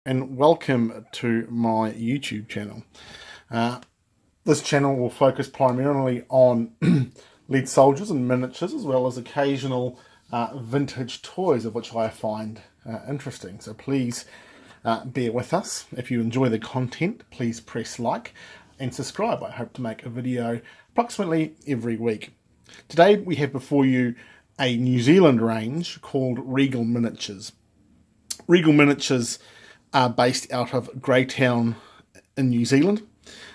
and welcome to my YouTube channel. This channel will focus primarily on lead soldiers and miniatures, as well as occasional vintage toys, of which I find interesting. So please bear with us. If you enjoy the content, please press like and subscribe. I hope to make a video approximately every week. Today we have before you a New Zealand range called Regal Minatures. Regal Minatures are based out of Greytown in New Zealand.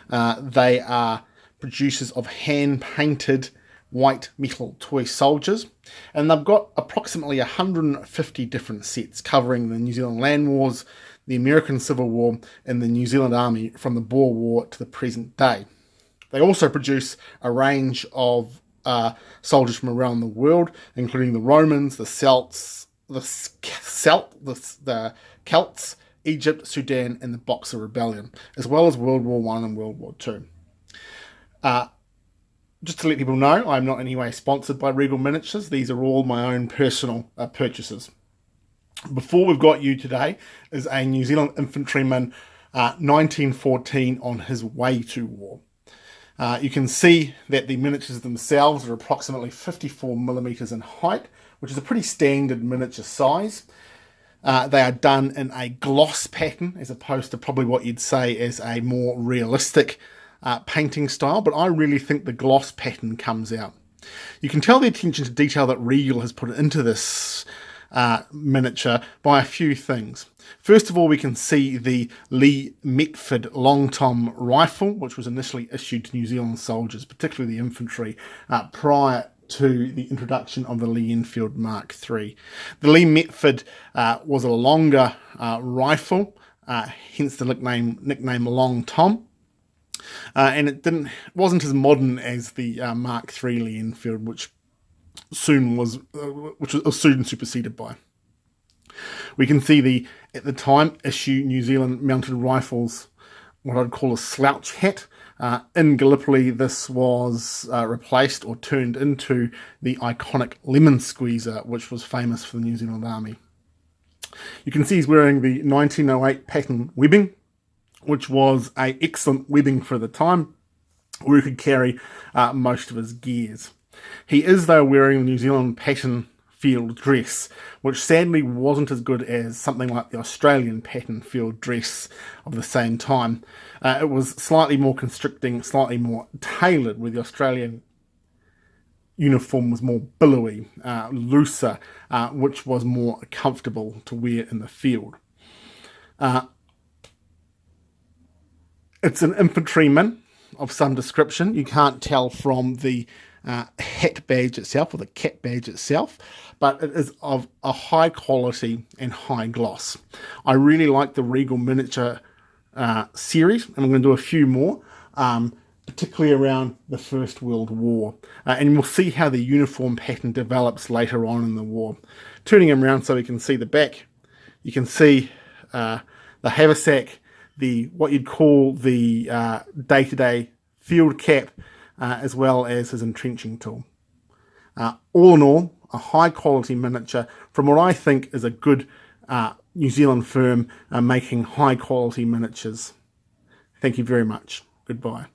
They are producers of hand-painted white metal toy soldiers, and they've got approximately 150 different sets covering the New Zealand Land Wars, the American Civil War, and the New Zealand Army from the Boer War to the present day. They also produce a range of soldiers from around the world, including the Romans, the Celts, the Celts, Egypt, Sudan, and the Boxer Rebellion, as well as World War I and World War II. Just to let people know, I'm not in any way sponsored by Regal Miniatures. These are all my own personal purchases. Before we've got you today is a New Zealand infantryman, 1914, on his way to war. You can see that the miniatures themselves are approximately 54 millimeters in height, which is a pretty standard miniature size. They are done in a gloss pattern, as opposed to probably what you'd say is a more realistic painting style, but I really think the gloss pattern comes out. You can tell the attention to detail that Regal has put into this miniature by a few things. First of all, we can see the Lee Metford long tom rifle, which was initially issued to New Zealand soldiers, particularly the infantry, prior to the introduction of the Lee Enfield Mark III. The Lee Metford was a longer rifle, hence the nickname Long Tom, and it wasn't as modern as the Mark III Lee Enfield, which was soon superseded by. We can see at the time, issue New Zealand mounted rifles, what I'd call a slouch hat. In Gallipoli, this was replaced or turned into the iconic lemon squeezer, which was famous for the New Zealand Army. You can see he's wearing the 1908 pattern webbing, which was an excellent webbing for the time, where he could carry most of his gears. He is, though, wearing the New Zealand pattern field dress, which sadly wasn't as good as something like the Australian pattern field dress of the same time. It was slightly more constricting, slightly more tailored, where the Australian uniform was more billowy, looser, which was more comfortable to wear in the field. It's an infantryman of some description. You can't tell from the hat badge itself, or the cap badge itself, but it is of a high quality and high gloss. I really like the Regal Miniature series, and I'm going to do a few more, particularly around the First World War, and we'll see how the uniform pattern develops later on in the war. Turning him around so we can see the back, you can see the haversack, what you'd call the day-to-day field cap, as well as his entrenching tool. All in all, a high quality miniature from what I think is a good New Zealand firm making high quality miniatures. Thank you very much. Goodbye.